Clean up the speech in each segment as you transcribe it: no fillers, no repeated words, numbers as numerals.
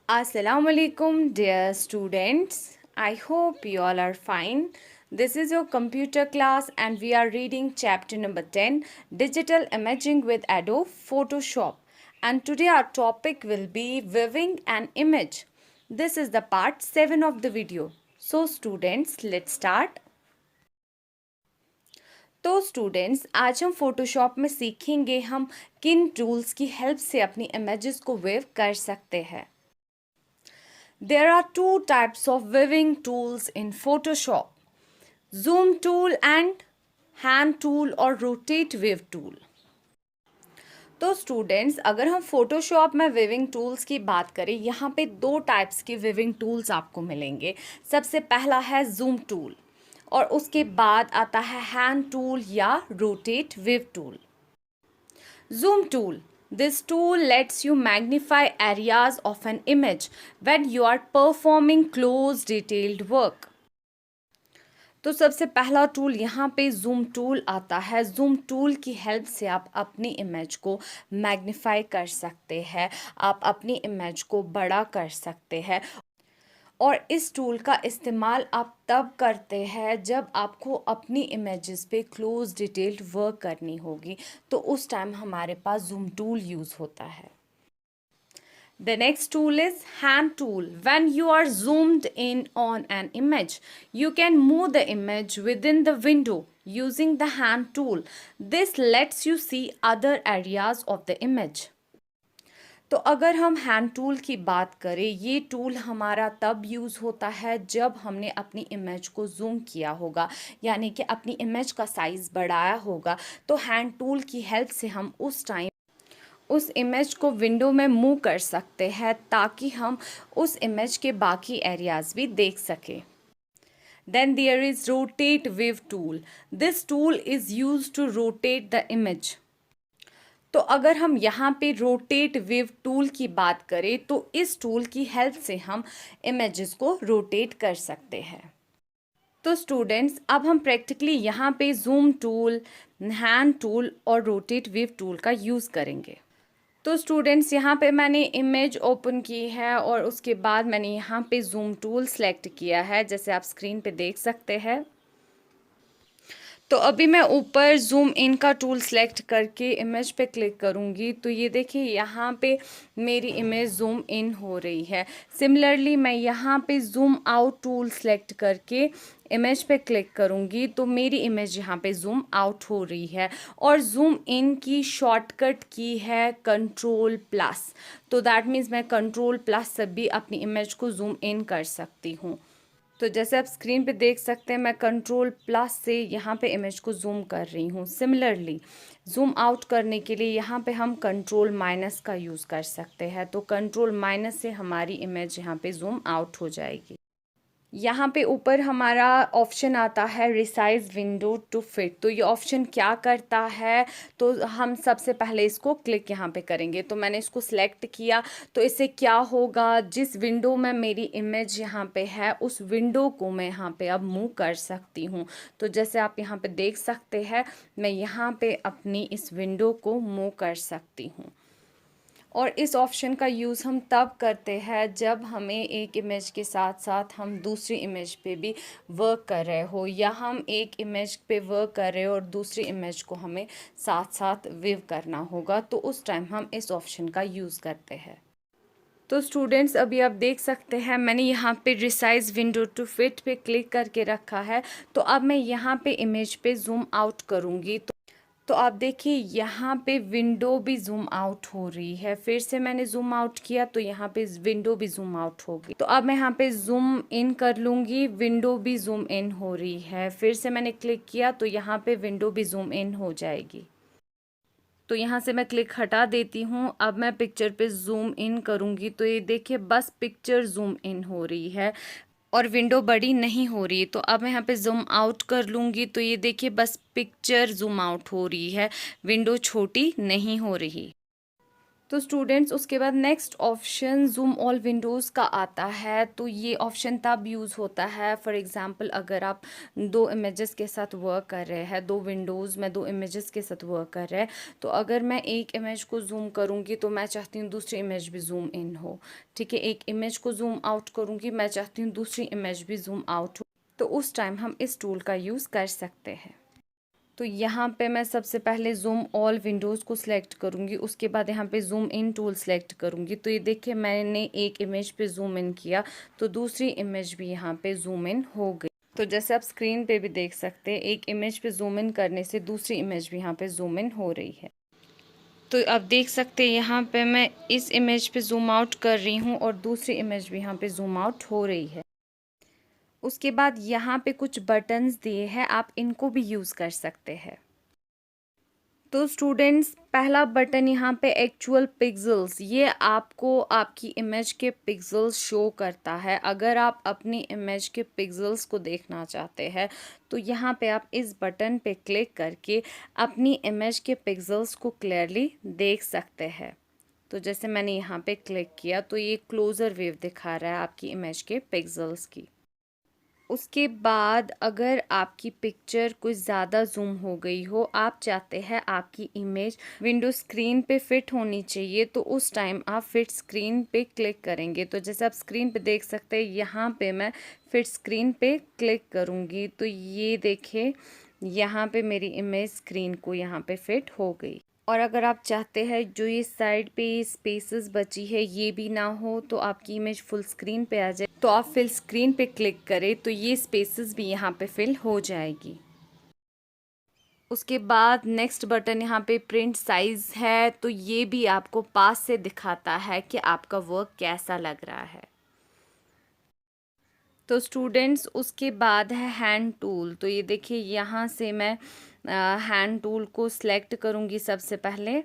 Assalamu alaikum, dear students. I hope you all are fine. This is your computer class, and we are reading chapter number 10, Digital Imaging with Adobe Photoshop. And today our topic will be viewing an image. This is the part 7 of the video. So students, let's start. तो students, आज हम Photoshop में सीखेंगे हम किन tools की help से अपनी इमेजेस को वेव कर सकते हैं. There are two types of viewing tools in Photoshop: zoom tool and hand tool or rotate wave tool. तो स्टूडेंट्स, अगर हम फोटोशॉप में विविंग टूल्स की बात करें, यहाँ पे दो टाइप्स के विविंग टूल्स आपको मिलेंगे. सबसे पहला है जूम टूल और उसके बाद आता है हैंड टूल या rotate wave tool. Zoom tool. This tool lets you magnify areas of an image when you are performing close detailed work. तो सबसे पहला टूल यहाँ पे जूम टूल आता है. जूम टूल की हेल्प से आप अपनी इमेज को मैग्नीफाई कर सकते हैं, आप अपनी इमेज को बड़ा कर सकते हैं. और इस टूल का इस्तेमाल आप तब करते हैं जब आपको अपनी इमेजेस पे क्लोज डिटेल्ड वर्क करनी होगी, तो उस टाइम हमारे पास जूम टूल यूज़ होता है. The next tool is hand tool. When you are zoomed in on an image, you can move the image within the window using the hand tool. This lets you see other areas of the image. तो अगर हम hand tool की बात करें, ये tool हमारा तब use होता है जब हमने अपनी इमेज को जूम किया होगा, यानी कि अपनी इमेज का साइज़ बढ़ाया होगा. तो हैंड टूल की हेल्प से हम उस टाइम उस इमेज को विंडो में मूव कर सकते हैं ताकि हम उस इमेज के बाकी एरियाज़ भी देख सकें. Then there is rotate wave tool. This tool is used to rotate the image. तो अगर हम यहाँ पे रोटेट वेव टूल की बात करें, तो इस टूल की हेल्प से हम इमेजेस को रोटेट कर सकते हैं. तो स्टूडेंट्स, अब हम प्रैक्टिकली यहाँ पे जूम टूल, हैंड टूल और रोटेट वेव टूल का यूज़ करेंगे. तो स्टूडेंट्स, यहाँ पे मैंने इमेज ओपन की है और उसके बाद मैंने यहाँ पे जूम टूल सेलेक्ट किया है, जैसे आप स्क्रीन पे देख सकते हैं. तो अभी मैं ऊपर जूम इन का टूल सेलेक्ट करके इमेज पे क्लिक करूँगी, तो ये देखिए यहाँ पे मेरी इमेज जूम इन हो रही है. सिमिलरली मैं यहाँ पे जूम आउट टूल सेलेक्ट करके इमेज पे क्लिक करूँगी, तो मेरी इमेज यहाँ पे जूम आउट हो रही है. और जूम इन की शॉर्टकट की है कंट्रोल प्लस. तो दैट मीन्स मैं कंट्रोल प्लस से भी अपनी इमेज को जूम इन कर सकती हूँ. तो जैसे आप स्क्रीन पे देख सकते हैं, मैं कंट्रोल प्लस से यहाँ पे इमेज को जूम कर रही हूँ. सिमिलरली जूम आउट करने के लिए यहाँ पे हम कंट्रोल माइनस का यूज़ कर सकते हैं. तो कंट्रोल माइनस से हमारी इमेज यहाँ पे जूम आउट हो जाएगी. यहाँ पे ऊपर हमारा ऑप्शन आता है रिसाइज विंडो टू फिट. तो ये ऑप्शन क्या करता है, तो हम सबसे पहले इसको क्लिक यहाँ पे करेंगे. तो मैंने इसको सिलेक्ट किया, तो इससे क्या होगा, जिस विंडो में मेरी इमेज यहाँ पे है उस विंडो को मैं यहाँ पे अब मूव कर सकती हूँ. तो जैसे आप यहाँ पे देख सकते हैं, मैं यहाँ पे अपनी इस विंडो को मूव कर सकती हूँ. और इस ऑप्शन का यूज़ हम तब करते हैं जब हमें एक इमेज के साथ साथ हम दूसरी इमेज पे भी वर्क कर रहे हो, या हम एक इमेज पे वर्क कर रहे हो और दूसरी इमेज को हमें साथ साथ व्यू करना होगा, तो उस टाइम हम इस ऑप्शन का यूज़ करते हैं. तो स्टूडेंट्स, अभी आप देख सकते हैं मैंने यहाँ पे रिसाइज विंडो टू फिट पे क्लिक करके रखा है. तो अब मैं यहाँ पे इमेज पे जूम आउट करूँगी, तो आप देखिए यहाँ पे विंडो भी जूम आउट हो रही है. फिर से मैंने जूम आउट किया तो यहाँ पे विंडो भी जूम आउट होगी. तो अब मैं यहाँ पे जूम इन कर लूँगी, विंडो भी जूम इन हो रही है. फिर से मैंने क्लिक किया तो यहाँ पे विंडो भी जूम इन हो जाएगी. तो यहाँ से मैं क्लिक हटा देती हूँ. अब मैं पिक्चर पे जूम इन करूँगी, तो ये देखिए बस पिक्चर जूम इन हो रही है और विंडो बड़ी नहीं हो रही. तो अब मैं यहाँ पे जूम आउट कर लूँगी, तो ये देखिए बस पिक्चर जूम आउट हो रही है, विंडो छोटी नहीं हो रही. तो स्टूडेंट्स उसके बाद next option zoom all Windows का आता है। तो ये ऑप्शन तब यूज़ होता है, फॉर एग्ज़ाम्पल अगर आप दो इमेजेस के साथ वर्क कर रहे हैं, दो विंडोज़ में दो इमेजेस के साथ वर्क कर रहे हैं, तो अगर मैं एक इमेज को जूम करूँगी तो मैं चाहती हूँ दूसरी इमेज भी जूम इन हो, ठीक है। एक इमेज को जूम आउट करूँगी, मैं चाहती हूँ दूसरी इमेज भी जूम आउट हो, तो उस टाइम हम इस टूल का यूज़ कर सकते हैं। तो यहाँ पे मैं सबसे पहले जूम ऑल विंडोज़ को सिलेक्ट करूँगी, उसके बाद यहाँ पे जूम इन टूल सेलेक्ट करूँगी। तो ये देखिए मैंने एक इमेज पे जूम इन किया तो दूसरी इमेज भी यहाँ पे जूम इन हो गई। तो जैसे आप स्क्रीन पे भी देख सकते हैं, एक इमेज पे जूम इन करने से दूसरी इमेज भी यहाँ पे जूम इन हो रही है। तो आप देख सकते हैं यहाँ पे मैं इस इमेज पे जूम आउट कर रही हूँ और दूसरी इमेज भी यहाँ पे जूम आउट हो रही है। उसके बाद यहाँ पे कुछ बटन्स दिए हैं, आप इनको भी यूज़ कर सकते हैं। तो स्टूडेंट्स पहला बटन यहाँ पे एक्चुअल पिक्सेल्स, ये आपको आपकी इमेज के पिक्सेल्स शो करता है। अगर आप अपनी इमेज के पिक्सेल्स को देखना चाहते हैं तो यहाँ पे आप इस बटन पे क्लिक करके अपनी इमेज के पिक्सेल्स को क्लियरली देख सकते हैं। तो जैसे मैंने यहाँ पे क्लिक किया तो ये क्लोज़र व्यू दिखा रहा है आपकी इमेज के पिक्सेल्स की। उसके बाद अगर आपकी पिक्चर कुछ ज़्यादा जूम हो गई हो, आप चाहते हैं आपकी इमेज विंडो स्क्रीन पे फिट होनी चाहिए, तो उस टाइम आप फिट स्क्रीन पे क्लिक करेंगे। तो जैसे आप स्क्रीन पे देख सकते हैं, यहाँ पे मैं फिट स्क्रीन पे क्लिक करूँगी तो ये देखिए यहाँ पे मेरी इमेज स्क्रीन को यहाँ पे फिट हो गई। और अगर आप चाहते हैं जो ये साइड पे स्पेसेस बची है ये भी ना हो, तो आपकी इमेज फुल स्क्रीन पे आ जाए, तो आप फिल स्क्रीन पे क्लिक करें तो ये स्पेसेस भी यहाँ पे फिल हो जाएगी। उसके बाद नेक्स्ट बटन यहाँ पे प्रिंट साइज है, तो ये भी आपको पास से दिखाता है कि आपका वर्क कैसा लग रहा है। तो स्टूडेंट्स उसके बाद है हैंड टूल। तो ये देखिए यहाँ से मैं हैंड टूल को सिलेक्ट करूँगी सबसे पहले।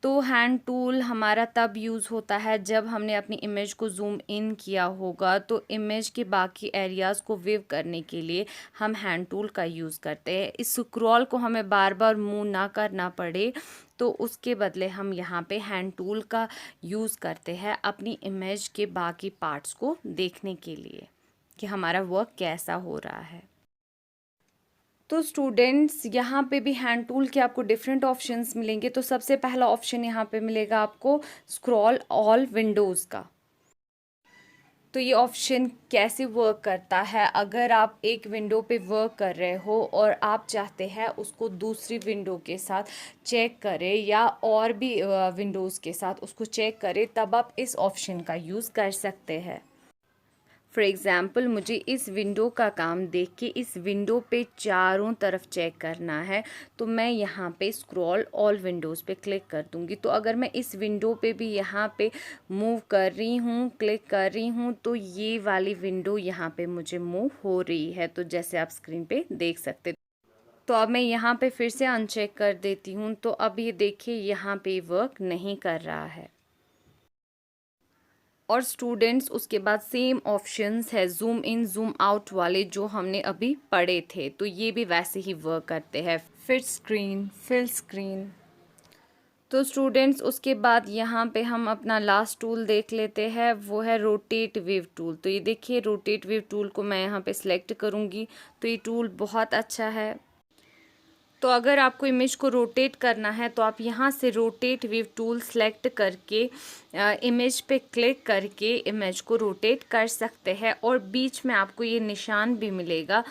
तो हैंड टूल हमारा तब यूज़ होता है जब हमने अपनी इमेज को जूम इन किया होगा, तो इमेज के बाकी एरियाज़ को व्यू करने के लिए हम हैंड टूल का यूज़ करते हैं। इस स्क्रॉल को हमें बार बार मूव ना करना पड़े, तो उसके बदले हम यहाँ पे हैंड टूल का यूज़ करते हैं अपनी इमेज के बाकी पार्ट्स को देखने के लिए कि हमारा वर्क कैसा हो रहा है। तो स्टूडेंट्स यहाँ पे भी हैंड टूल के आपको डिफरेंट ऑप्शंस मिलेंगे। तो सबसे पहला ऑप्शन यहाँ पे मिलेगा आपको स्क्रॉल ऑल विंडोज़ का। तो ये ऑप्शन कैसे वर्क करता है, अगर आप एक विंडो पे वर्क कर रहे हो और आप चाहते हैं उसको दूसरी विंडो के साथ चेक करें या और भी विंडोज़ के साथ उसको चेक करें, तब आप इस ऑप्शन का यूज़ कर सकते हैं। फॉर एग्ज़ाम्पल मुझे इस विंडो का काम देख के इस विंडो पे चारों तरफ चेक करना है, तो मैं यहाँ पे स्क्रॉल ऑल विंडोज़ पे क्लिक कर दूँगी। तो अगर मैं इस विंडो पे भी यहाँ पे मूव कर रही हूँ, क्लिक कर रही हूँ, तो ये वाली विंडो यहाँ पे मुझे मूव हो रही है। तो जैसे आप स्क्रीन पे देख सकते। तो अब मैं यहाँ पे फिर से अनचेक कर देती हूँ, तो अब ये देखिए यहाँ पे वर्क नहीं कर रहा है। और स्टूडेंट्स उसके बाद सेम ऑप्शंस है जूम इन जूम आउट वाले जो हमने अभी पढ़े थे, तो ये भी वैसे ही वर्क करते हैं। Fit screen, fill screen. तो स्टूडेंट्स उसके बाद यहाँ पे हम अपना लास्ट टूल देख लेते हैं, वो है रोटेट वेव टूल। तो ये देखिए रोटेट वेव टूल को मैं यहाँ पे सिलेक्ट करूँगी, तो ये टूल बहुत अच्छा है। तो अगर आपको इमेज को रोटेट करना है तो आप यहाँ से रोटेट व्यू टूल सेलेक्ट करके इमेज पे क्लिक करके इमेज को रोटेट कर सकते हैं, और बीच में आपको ये निशान भी मिलेगा।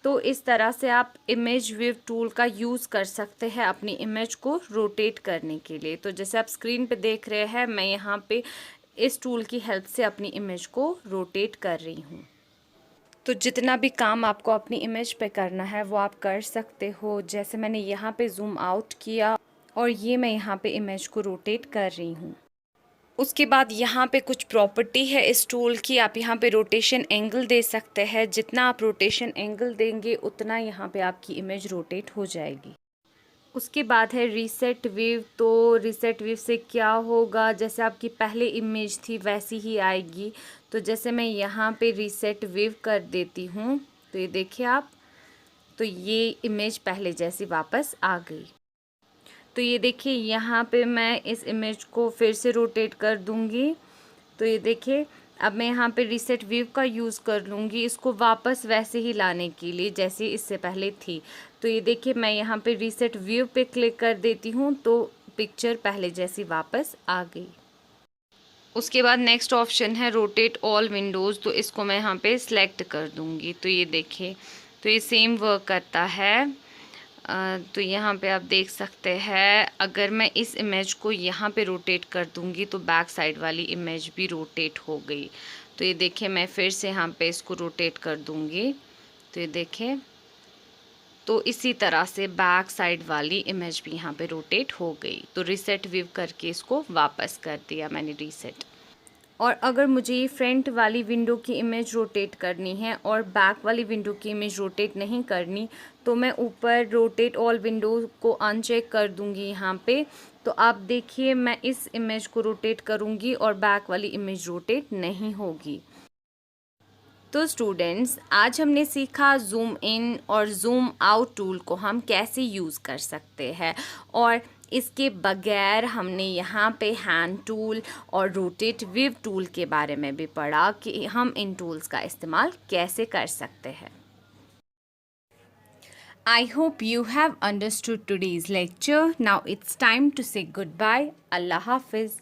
तो इस तरह से आप इमेज व्यू टूल का यूज़ कर सकते हैं अपनी इमेज को रोटेट करने के लिए। तो जैसे आप स्क्रीन पे देख रहे हैं, मैं यहाँ पे इस टूल की हेल्प से अपनी इमेज को रोटेट कर रही हूँ। तो जितना भी काम आपको अपनी इमेज पे करना है वो आप कर सकते हो। जैसे मैंने यहाँ पे जूम आउट किया और ये मैं यहाँ पे इमेज को रोटेट कर रही हूँ। उसके बाद यहाँ पे कुछ प्रॉपर्टी है इस टूल की, आप यहाँ पे रोटेशन एंगल दे सकते हैं। जितना आप रोटेशन एंगल देंगे उतना यहाँ पे आपकी इमेज रोटेट हो जाएगी। उसके बाद है रीसेट वेव। तो रीसेट वेव से क्या होगा, जैसे आपकी पहले इमेज थी वैसी ही आएगी। तो जैसे मैं यहाँ पे रीसेट वेव कर देती हूँ, तो ये देखिए आप, तो ये इमेज पहले जैसी वापस आ गई। तो ये देखिए यहाँ पे मैं इस इमेज को फिर से रोटेट कर दूँगी। तो ये देखिए अब मैं यहाँ पे रीसेट व्यू का यूज़ कर लूँगी इसको वापस वैसे ही लाने के लिए जैसे इससे पहले थी। तो ये देखिए मैं यहाँ पे रीसेट व्यू पे क्लिक कर देती हूँ तो पिक्चर पहले जैसी वापस आ गई। उसके बाद नेक्स्ट ऑप्शन है रोटेट ऑल विंडोज़, तो इसको मैं यहाँ पे सिलेक्ट कर दूँगी। तो ये देखिए तो ये सेम वर्क करता है। तो यहाँ पे आप देख सकते हैं अगर मैं इस इमेज को यहाँ पे रोटेट कर दूँगी तो बैक साइड वाली इमेज भी रोटेट हो गई। तो ये देखिए मैं फिर से यहाँ पे इसको रोटेट कर दूँगी। तो ये देखिए तो इसी तरह से बैक साइड वाली इमेज भी यहाँ पे रोटेट हो गई। तो रीसेट व्यू करके इसको वापस कर दिया मैंने रीसेट। और अगर मुझे ये फ्रंट वाली विंडो की इमेज रोटेट करनी है और बैक वाली विंडो की इमेज रोटेट नहीं करनी तो मैं ऊपर रोटेट ऑल विंडो को अनचेक कर दूंगी यहाँ पे। तो आप देखिए मैं इस इमेज को रोटेट करूँगी और बैक वाली इमेज रोटेट नहीं होगी। तो स्टूडेंट्स आज हमने सीखा जूम इन और जूम आउट टूल को हम कैसे यूज़ कर सकते हैं और इसके बगैर हमने यहाँ पे हैंड टूल और रोटेट व्यू टूल के बारे में भी पढ़ा कि हम इन टूल्स का इस्तेमाल कैसे कर सकते हैं। I hope you have understood today's lecture. Now it's time to say goodbye. Allah Hafiz.